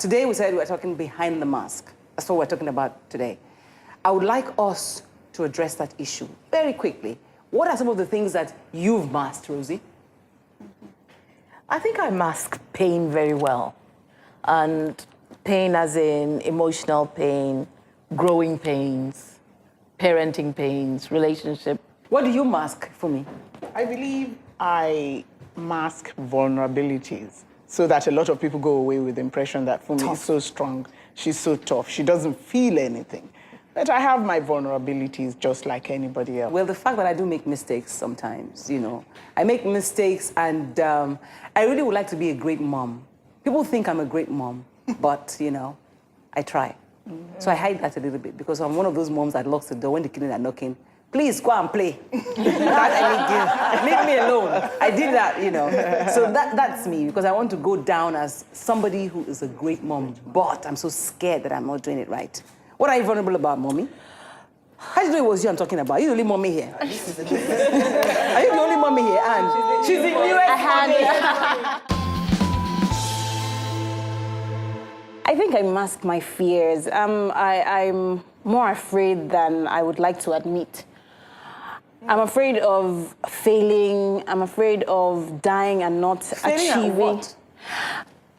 today we said we're talking behind the mask. That's what we're talking about today. I would like us to address that issue very quickly. What are some of the things that you've masked, Rosie? I think I mask pain very well. And pain as in emotional pain, growing pains, parenting pains, relationship. What do you mask for me? I believe I mask vulnerabilities so that a lot of people go away with the impression that Fumi is so strong, she's so tough, she doesn't feel anything. But I have my vulnerabilities just like anybody else. Well, the fact that I do make mistakes sometimes, you know. I make mistakes and I really would like to be a great mom. People think I'm a great mom, but, you know, I try. So I hide that a little bit because I'm one of those moms that locks the door when the kids are knocking. Please, go and play. Without any guilt. Leave me alone. I did that, you know. So that's me because I want to go down as somebody who is a great mom, but I'm so scared that I'm not doing it right. What are you vulnerable about, Mommy? How do you know it was you I'm talking about? You're the only mommy here. Are you the only mommy here? And she's the newest mommy. I think I mask my fears. I'm more afraid than I would like to admit. I'm afraid of failing. I'm afraid of dying and not Failing achieving. at what?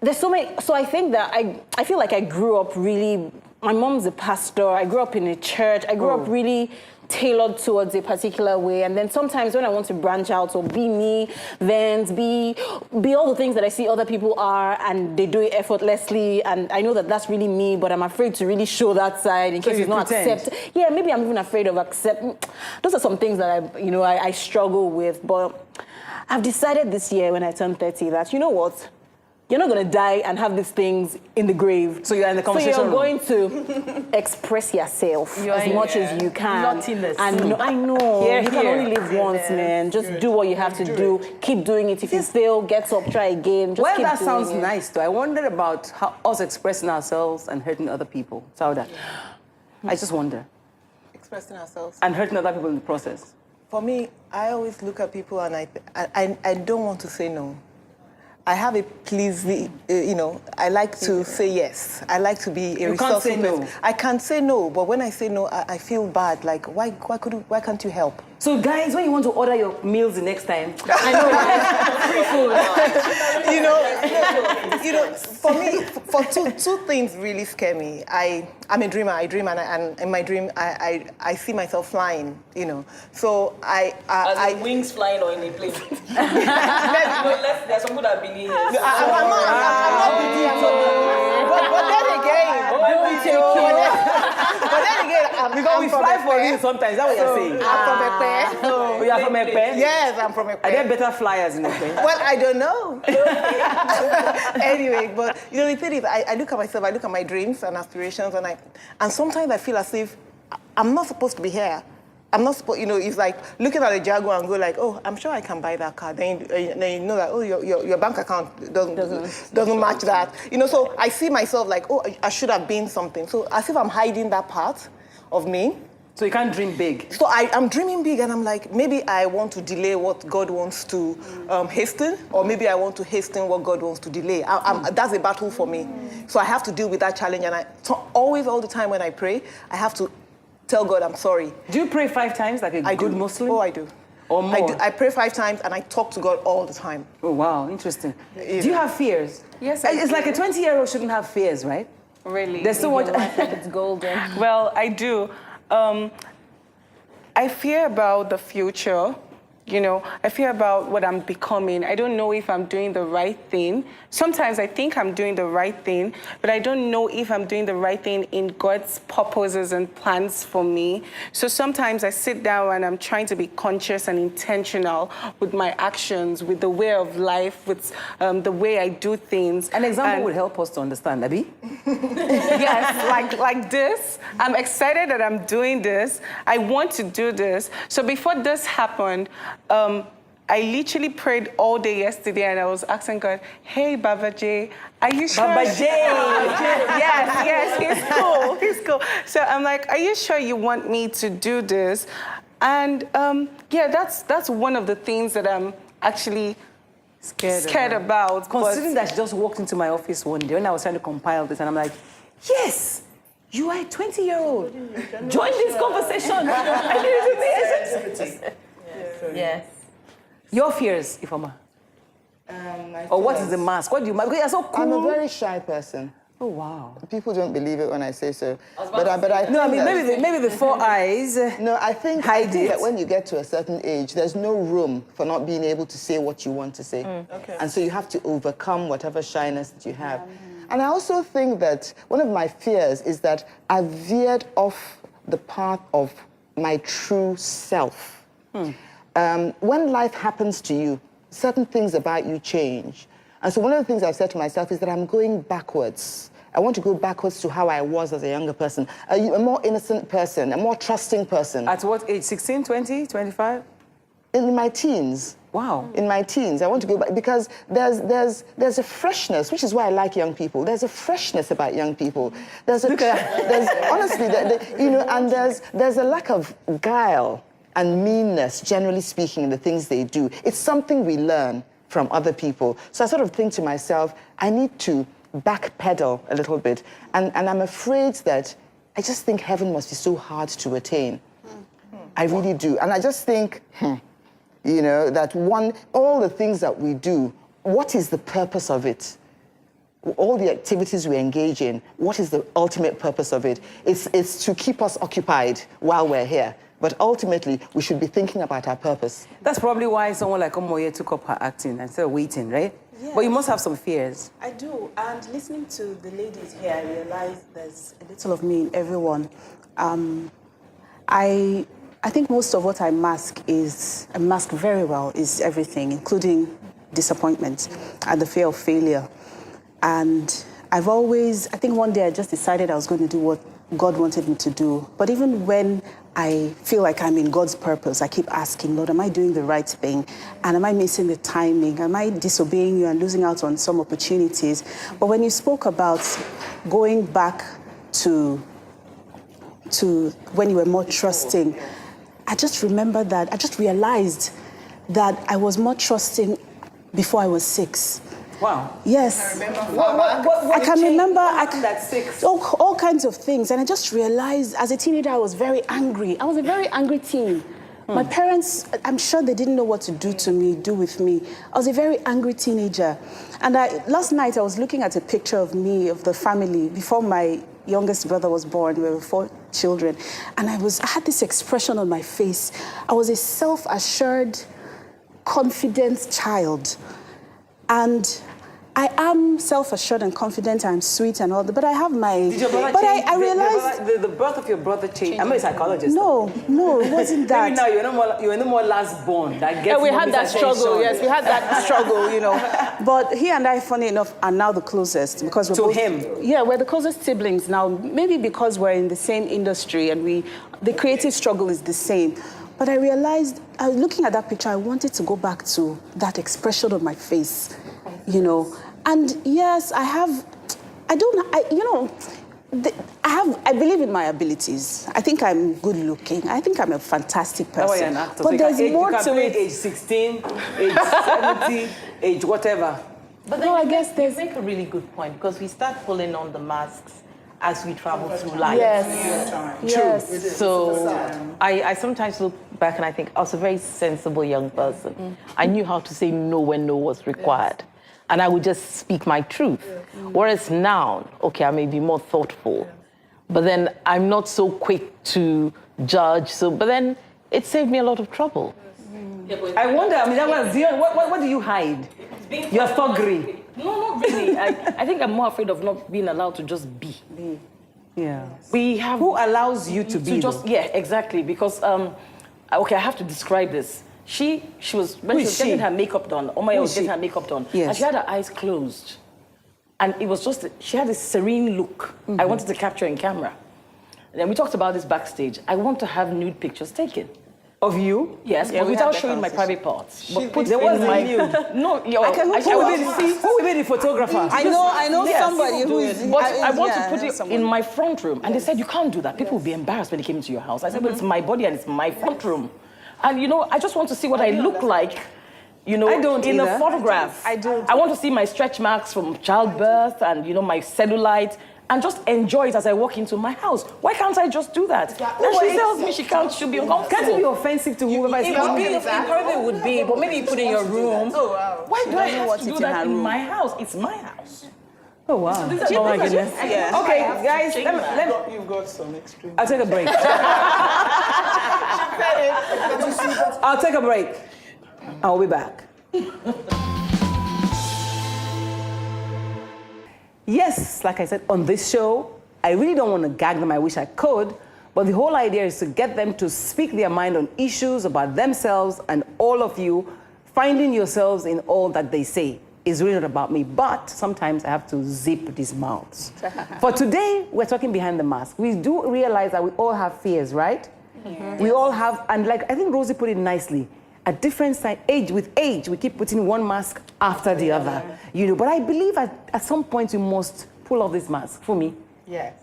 There's so many. So I think that I feel like I grew up really. My mom's a pastor. I grew up in a church. I grew up really tailored towards a particular way. And then sometimes when I want to branch out or be me, then be all the things that I see other people are and they do it effortlessly. And I know that that's really me, but I'm afraid to really show that side in case it's not accepted. Yeah, maybe I'm even afraid of accepting. Those are some things that I struggle with. But I've decided this year when I turn 30 that, you know what? You're not going to die and have these things in the grave. So you're in the conversation So you're going to express yourself as much as you can. Naughtiness. And I know. Here, you can here. only live once, man. Just do what you have to do. Keep doing it. If you fail, get up, try again. Just Well, keep that doing sounds it. nice, though. I wondered about how us expressing ourselves and hurting other people. Sauda. I just wonder. Expressing ourselves. And hurting other people in the process. For me, I always look at people and I don't want to say no. I have a please, I like to say yes. I like to be a resourceful can't say no. person. I can't say no, but when I say no, I feel bad. Like, why can't you help? So, guys, when you want to order your meals the next time, I know, right? For me, for two things really scare me. I'm a dreamer. I dream, and in my dream, I see myself flying. So As in wings flying or in a plane? There's some people that believe. I'm not but then again, Because we fly for you sometimes, is that what you're saying? I'm from Ekpe. Oh, you are from Ekpe? Yes, I'm from Ekpe. Are there better flyers in Ekpe? Well, I don't know. Anyway, but the thing is, I look at myself, I look at my dreams and aspirations, and sometimes I feel as if I'm not supposed to be here. I'm not supposed, it's like looking at a Jaguar and go like, oh, I'm sure I can buy that car. Then you know that, oh, your bank account doesn't match that. So I see myself like, oh, I should have been something. So as if I'm hiding that part of me. So you can't dream big. So I'm dreaming big, and I'm like, maybe I want to delay what God wants to hasten, or maybe I want to hasten what God wants to delay. That's a battle for me. So I have to deal with that challenge, and always, all the time when I pray, I have to tell God I'm sorry. Do you pray 5 times like a good Muslim? Oh, I do. Or more? I pray 5 times, and I talk to God all the time. Oh, wow, interesting. Do you have fears? Yes, It's like a 20-year-old shouldn't have fears, right? Really? There's so much. It's golden. Well, I do. I fear about the future. I fear about what I'm becoming. I don't know if I'm doing the right thing. Sometimes I think I'm doing the right thing, but I don't know if I'm doing the right thing in God's purposes and plans for me. So sometimes I sit down and I'm trying to be conscious and intentional with my actions, with the way of life, with the way I do things. An example would help us to understand, Abi. Yes, like this. I'm excited that I'm doing this. I want to do this. So before this happened, I literally prayed all day yesterday, and I was asking God, hey, Baba J, are you sure? Baba J! Yes, he's cool. So I'm like, are you sure you want me to do this? And that's one of the things that I'm actually scared about. Considering that she just walked into my office one day when I was trying to compile this, and I'm like, yes, you are a 20-year-old. Join this conversation. Yes. Your fears, Ifeoma. Or what is the mask? What do you? Because you're so cool. I'm a very shy person. Oh wow. People don't believe it when I say so. But I No, I mean think maybe the 4 eyes. No, I think hide it. that when you get to a certain age, there's no room for not being able to say what you want to say. Okay. And so you have to overcome whatever shyness that you have. And I also think that one of my fears is that I've veered off the path of my true self. When life happens to you, certain things about you change. And so one of the things I've said to myself is that I'm going backwards. I want to go backwards to how I was as a younger person, a more innocent person, a more trusting person. At what age? 16, 20, 25? In my teens. Wow. In my teens, I want to go back because there's a freshness, which is why I like young people. There's a freshness about young people. There's honestly, and there's a lack of guile and meanness, generally speaking, in the things they do. It's something we learn from other people. So I sort of think to myself, I need to backpedal a little bit. And I'm afraid that I just think heaven must be so hard to attain. I really do. And I just think, that all the things that we do, what is the purpose of it? All the activities we engage in, what is the ultimate purpose of it? It's to keep us occupied while we're here. But ultimately, we should be thinking about our purpose. That's probably why someone like Omoye took up her acting instead of waiting, right? Yes. But you must have some fears. I do, and listening to the ladies here, I realize there's a little of me in everyone. I think most of what I mask very well, is everything, including disappointment and the fear of failure. And I think one day I just decided I was going to do what God wanted me to do. But even when I feel like I'm in God's purpose, I keep asking, Lord, am I doing the right thing? And am I missing the timing? Am I disobeying you and losing out on some opportunities? But when you spoke about going back to when you were more trusting, I just remembered that, I just realized that I was more trusting before I was 6. Wow. Yes. I can remember at 6. all kinds of things. And I just realized as a teenager, I was very angry. I was a very angry teen. My parents, I'm sure they didn't know what to do with me. I was a very angry teenager. And last night I was looking at a picture of me, of the family, before my youngest brother was born. We were 4 children. And I had this expression on my face. I was a self-assured, confident child. And I am self-assured and confident. I'm sweet and all that, but I have my. Did your brother but change? I realized The birth of your brother changed. I'm a psychologist. No, it wasn't that. Maybe now you're no more last born. That gets we had that attention. struggle. Yes, we had that struggle. But he and I, funny enough, are now the closest because we're both, him. Yeah, we're the closest siblings now. Maybe because we're in the same industry and the creative struggle is the same. But I realized, looking at that picture, I wanted to go back to that expression on my face, And yes, I believe in my abilities. I think I'm good looking. I think I'm a fantastic person. Oh, you're an actor. But So there's more you can to play it. age 16, age 70, age whatever. But then I guess you make a really good point because we start pulling on the masks as we travel through life. Yes. So I sometimes look back and I think I was a very sensible young person. I knew how to say no when no was required. And I would just speak my truth. Whereas now, okay, I may be more thoughtful, but then I'm not so quick to judge. But then it saved me a lot of trouble. I wonder, what do you hide? Your thuggery. No, not really. I think I'm more afraid of not being allowed to just be. Yeah. We have Who allows you to be? Yeah, exactly. Because okay, I have to describe this. She was when she was getting her makeup done. Omaya was getting her makeup done, Yes. and she had her eyes closed, and it was just she had a serene look. I wanted to capture in camera. And then we talked about this backstage. I want to have nude pictures taken. Of you? Yes, Yeah, but we without had that showing my conversation. private parts. But put There in wasn't my you. No, Who will be the photographer? I know somebody who is. But I want to put it in my front room. And they said, you can't do that. People will be embarrassed when they came into your house. I said, well, it's my body and it's my front room. And, I just want to see what I look like You know, I don't in either. a photograph. I do. I want to see my stretch marks from childbirth and, you know, my cellulite and just enjoy it as I walk into my house. Why can't I just do that? And she tells me she can't, she'll be uncomfortable. Can't it be offensive to whoever is coming? It probably would be, but maybe you put in your room. Why do I have what's to do it in that her in room. my house? It's my house. Oh, wow. These are Oh, my just- goodness. Yeah. Okay, guys, let me, You've got some extreme. I'll take a break. I'll take a break. I'll be back. Yes, like I said, on this show, I really don't want to gag them. I wish I could. But the whole idea is to get them to speak their mind on issues about themselves, and all of you finding yourselves in all that they say is really not about me. But sometimes I have to zip these mouths. For today, we're talking behind the mask. We do realize that we all have fears, right? We all have, and like I think Rosie put it nicely, at different age, with age, we keep putting one mask after the other. You know, but I believe at some point you must pull off this mask for me. Yes.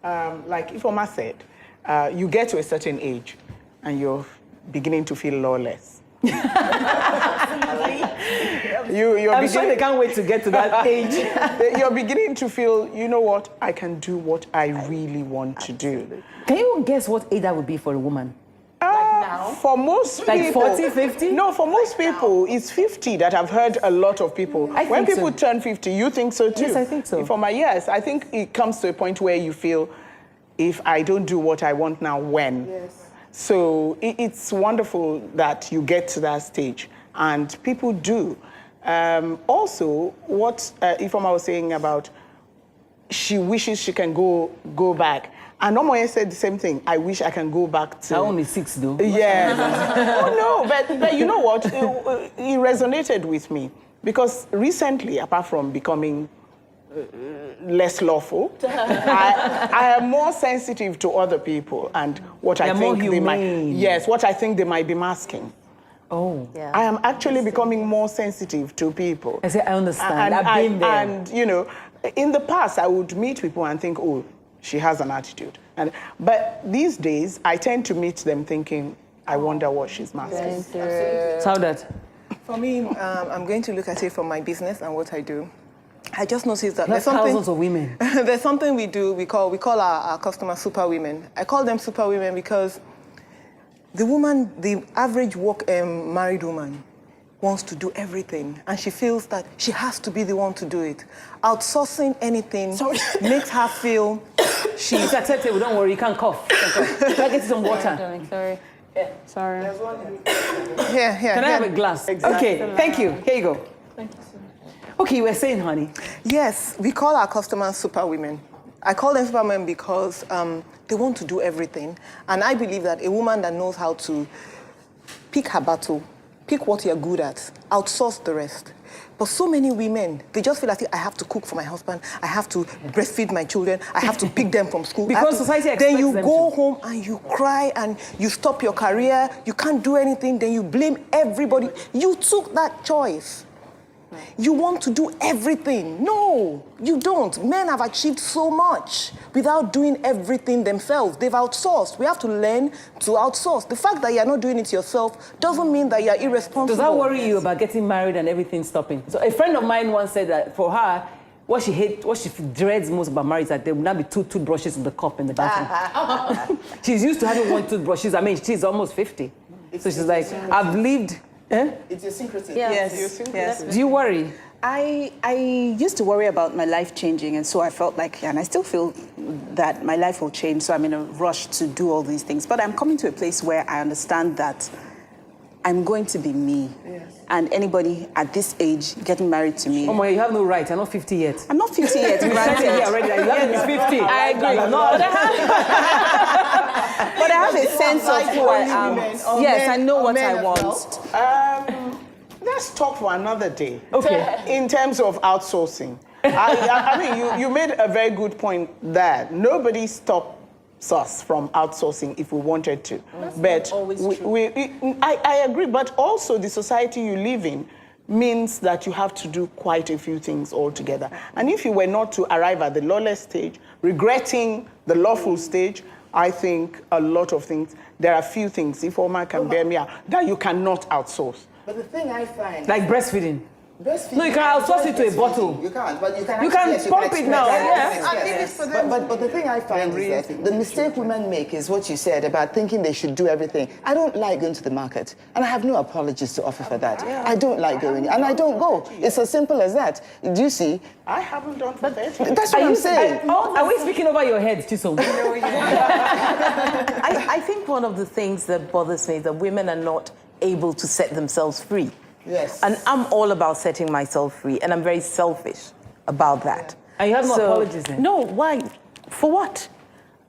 Like Ifeoma said, you get to a certain age and you're beginning to feel lawless. I'm sure they can't wait to get to that age. You're beginning to feel, you know what, I can do what I really want to do. Can you guess what age that would be for a woman? For most Like people, 40, 50? No, for most people, it's 50 that I've heard a lot of people. I When think people so. turn 50, you think so too? Yes, I think so. For my yes, I think it comes to a point where you feel, if I don't do what I want now, when? Yes. So it's wonderful that you get to that stage, and people do. Also, what Ifeoma was saying about, she wishes she can go back. And Omoye said the same thing. I wish I can go back to... I'm only 6 though. Yes. Oh, no, but you know what? It resonated with me. Because recently, apart from becoming less lawful, I am more sensitive to other people and what I You're think more they might... humane. Yes, what I think they might be masking. Oh. Yeah. I am actually becoming more sensitive to people. I say, I understand. I've been there. And, you know, in the past, I would meet people and think, oh, she has an attitude. But these days, I tend to meet them thinking, I wonder what she's masking. Saudat. For me, I'm going to look at it from my business and what I do. I just noticed that That's there's something. thousands of women. There's something we do. We call our customers super women. I call them super women because the average married woman wants to do everything, and she feels that she has to be the one to do it. Outsourcing anything makes her feel she's... It's acceptable, don't worry, you can't cough. Can I get you some water? Sorry. Sorry. Here. Can I have a glass? Okay, thank you. Here you go. Thank you so much. Okay, you were saying, honey. Yes, we call our customers super women. I call them super women because they want to do everything. And I believe that a woman that knows how to pick her battle, pick what you're good at, outsource the rest. But so many women, they just feel like I have to cook for my husband, I have to breastfeed my children, I have to pick them from school. Because society expects Then you them go to. home and you cry and you stop your career, you can't do anything, then you blame everybody. You took that choice. You want to do everything. No, you don't. Men have achieved so much without doing everything themselves. They've outsourced. We have to learn to outsource. The fact that you're not doing it yourself doesn't mean that you're irresponsible. Does that worry you about getting married and everything stopping? So a friend of mine once said that for her, what she dreads most about marriage is that there will not be 2 toothbrushes in the cup in the bathroom. She's used to having 1 toothbrush. I mean, she's almost 50. So she's like, I've lived... It's your syncretism. Yes. Do you worry? I used to worry about my life changing, and so I felt like, and I still feel that my life will change, so I'm in a rush to do all these things. But I'm coming to a place where I understand that I'm going to be me. Yes. And anybody at this age getting married to me... Oh my, you have no right. You're not 50 yet. I'm not 50 yet. You're here already. You have to be 50. I agree. But I have a sense of who I am. Yes, I know what I want. Let's talk for another day. Okay. In terms of outsourcing. I mean, you made a very good point there. Nobody stopped us from outsourcing if we wanted to. But I agree, but also the society you live in means that you have to do quite a few things altogether. And if you were not to arrive at the lawless stage, regretting the lawful stage, I think a lot of things, there are few things, if Omar can bear me out, that you cannot outsource. But the thing I find... Like breastfeeding. Breastfeeding. No, you can outsource it to a bottle. You can't, but you can. You can pump it now, But the thing I find is that the mistake women make is what you said about thinking they should do everything. I don't like going to the market, and I have no apologies to offer for that. I don't like going, and I don't go. It's as simple as that. Do you see? I haven't done for 30. That's what I'm saying. Are we speaking over your head, Chisom? I think one of the things that bothers me is that women are not able to set themselves free. Yes. And I'm all about setting myself free, and I'm very selfish about that. And you have no apologies then? No, why? For what?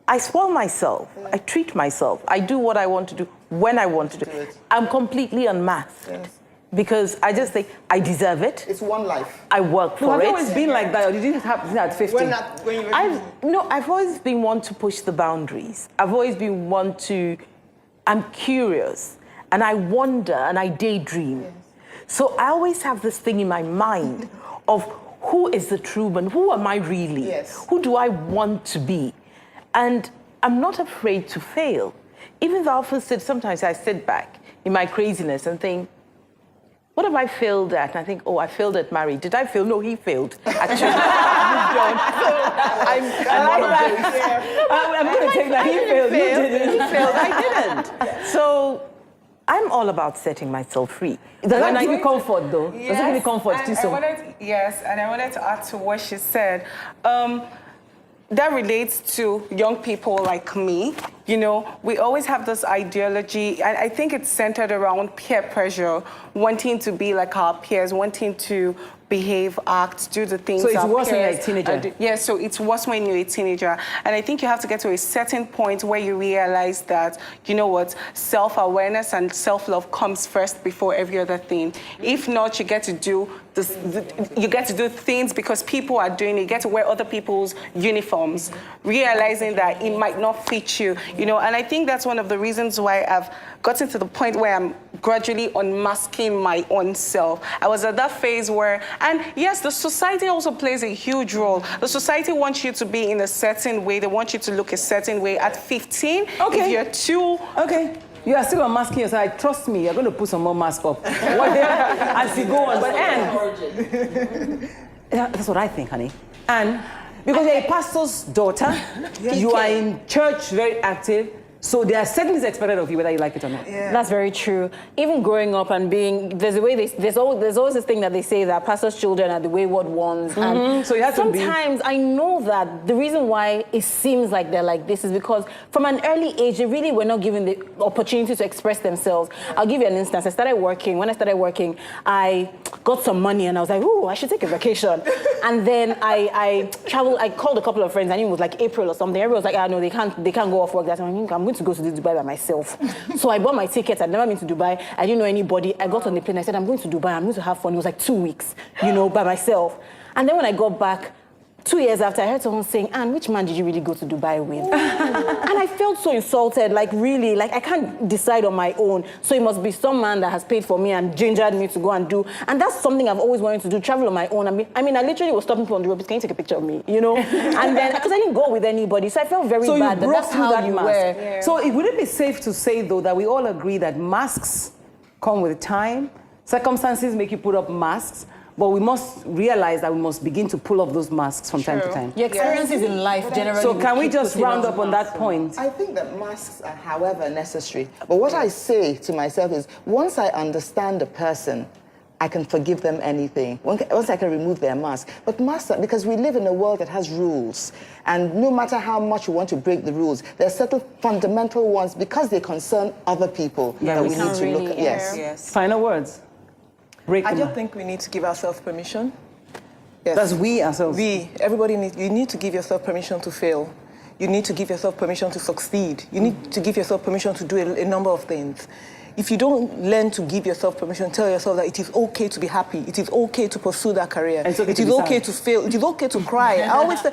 I spoil myself. I treat myself. I do what I want to do when I want to do it. I'm completely unmasked. Yes. Because I just think I deserve it. It's one life. I work for Have it. you always been like that, or did you happen at 50? I've always been one to push the boundaries. I've always been one to, I'm curious, and I wonder, and I daydream. Yes. So I always have this thing in my mind of who is the true man? Who am I really? Yes. Who do I want to be? And I'm not afraid to fail. Even though I often sometimes I sit back in my craziness and think, what have I failed at? And I think, oh, I failed at marriage. Did I fail? No, he failed. Actually, I'm one of those. I'm going to take that. He failed. You didn't. He failed. I didn't. So I'm all about setting myself free. Does that give you comfort, though? Yes, Does it give you comfort, and Chisom? and I wanted to add to what she said. That relates to young people like me. You know, we always have this ideology, and I think it's centered around peer pressure, wanting to be like our peers, wanting to behave, act, do the things. So it's our worse when you're a peers teenager. Yeah, so it's worse when you're a teenager. And I think you have to get to a certain point where you realize that, you know what, self-awareness and self-love comes first before every other thing. If not, you get to do this, you get to do things because people are doing it. You get to wear other people's uniforms, realizing that it might not fit you, you know. And I think that's one of the reasons why I've gotten to the point where I'm gradually unmasking my own self. I was at that phase where, and yes, the society also plays a huge role. The society wants you to be in a certain way. They want you to look a certain way. At 15, if you're too... Okay. You are still unmasking yourself. Trust me, you're going to put some more mask up as you go on. But Anne, that's what I think, honey. And because you're a pastor's daughter, you are in church, very active. So there are certain things expected of you, whether you like it or not. Yeah. That's very true. Even growing up and being, there's always this thing that they say that pastors' children are the wayward ones. Mm-hmm. And so you have sometimes I know that the reason why it seems like they're like this is because from an early age, they really were not given the opportunity to express themselves. I'll give you an instance. When I started working, I got some money and I was like, ooh, I should take a vacation. And then I traveled, I called a couple of friends, I think it was like April or something. Everyone was like, no, they can't go off work that time. I'm going to go to Dubai by myself. So I bought my tickets. I'd never been to Dubai. I didn't know anybody. I got on the plane. I said, I'm going to Dubai. I'm going to have fun. It was like 2 weeks, you know, by myself. And then when I got back, 2 years after, I heard someone saying, Anne, which man did you really go to Dubai with? And I felt so insulted, like really, like I can't decide on my own. So it must be some man that has paid for me and gingered me to go and do. And that's something I've always wanted to do, travel on my own. I mean, I literally was stopping people on the road, can you take a picture of me, you know? And then, because I didn't go with anybody, so I felt very bad. So you broke that's through how that you mask. were. Yeah. So would it be safe to say, though, that we all agree that masks come with time, circumstances make you put up masks, but we must realize that we must begin to pull off those masks from time to time. Your experiences in life generally. So can we just round up on that point? I think that masks are, however, necessary. But what I say to myself is, once I understand a person, I can forgive them anything. Once I can remove their mask. But masks, because we live in a world that has rules. And no matter how much you want to break the rules, there are certain fundamental ones because they concern other people that we need to look at. Yes. Final words. I just think we need to give ourselves permission. Yes. That's we ourselves. You need to give yourself permission to fail. You need to give yourself permission to succeed. You need to give yourself permission to do a number of things. If you don't learn to give yourself permission, tell yourself that it is okay to be happy. It is okay to pursue that career. It is okay to fail. It is okay to cry. I always say,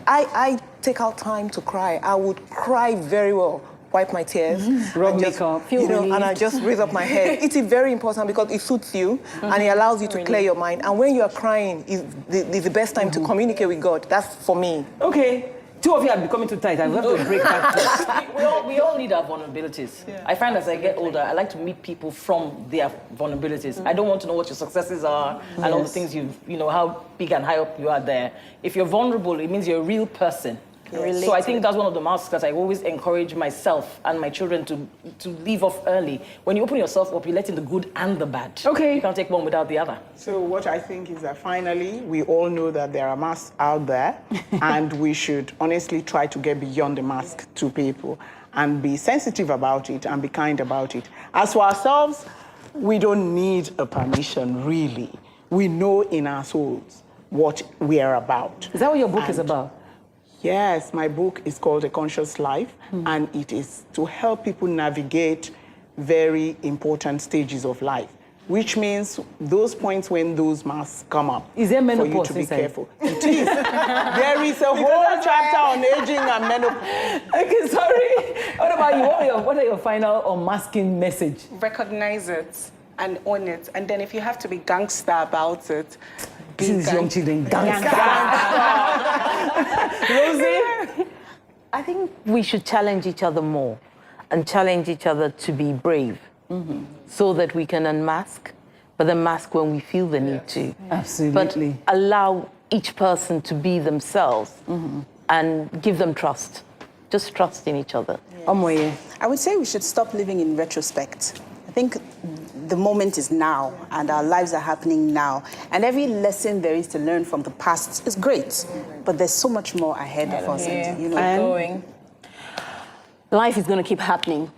I take out time to cry. I would cry very well. Wipe my tears, rub makeup, and I just raise up my head. It is very important because it suits you and it allows you to clear your mind. And when you are crying, is the best time to communicate with God. That's for me. Okay, Two of you are becoming too tight. I have to break that. We all need our vulnerabilities. I find as I get older, I like to meet people from their vulnerabilities. I don't want to know what your successes are and all the things you know, how big and high up you are there. If you're vulnerable, it means you're a real person. So I think that's one of the masks that I always encourage myself and my children to leave off early. When you open yourself up, you let in the good and the bad. Okay. You can't take one without the other. So what I think is that finally, we all know that there are masks out there, and we should honestly try to get beyond the mask to people and be sensitive about it and be kind about it. As for ourselves, we don't need a permission, really. We know in our souls what we are about. Is that what your book is about? Yes, my book is called A Conscious Life, and it is to help people navigate very important stages of life, which means those points when those masks come up. Is there menopause for you to be inside? careful. It is. There is a whole chapter on aging and menopause. Okay, sorry. What about you? What are your final unmasking message? Recognize it and own it. And then if you have to be gangster about it, This is young children. Gangster. Rosie? I think we should challenge each other more and challenge each other to be brave so that we can unmask, but unmask when we feel the need to. Absolutely. But allow each person to be themselves and give them trust. Just trust in each other. Omoye. I would say we should stop living in retrospect. I think the moment is now, and our lives are happening now. And every lesson there is to learn from the past is great, but there's so much more ahead of us. And, you know, Going. Life is going to keep happening.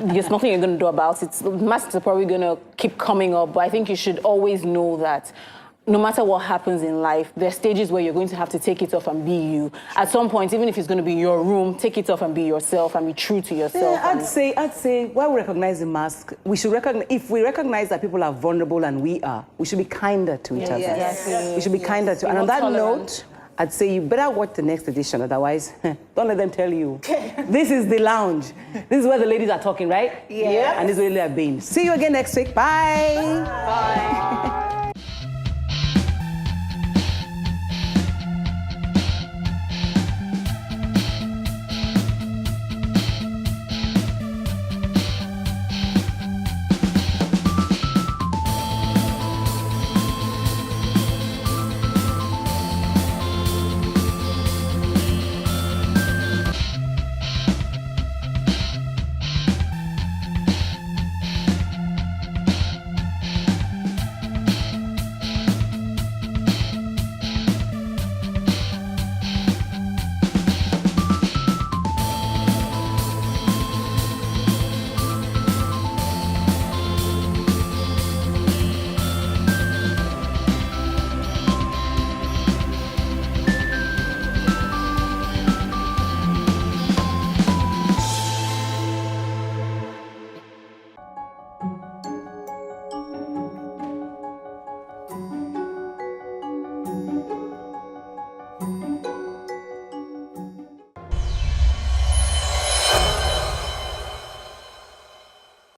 There's nothing you're going to do about it. Masks are probably going to keep coming up, but I think you should always know that no matter what happens in life, there are stages where you're going to have to take it off and be you. At some point, even if it's going to be your room, take it off and be yourself and be true to yourself. Yeah, I'd say while we recognize the mask, we should recognize, if we recognize that people are vulnerable and we are, we should be kinder to each other. Yes. We should be kinder to. And on that note, I'd say you better watch the next edition, otherwise, don't let them tell you. This is the lounge. This is where the ladies are talking, right? Yeah. And this is where they are being. See you again next week. Bye. Bye.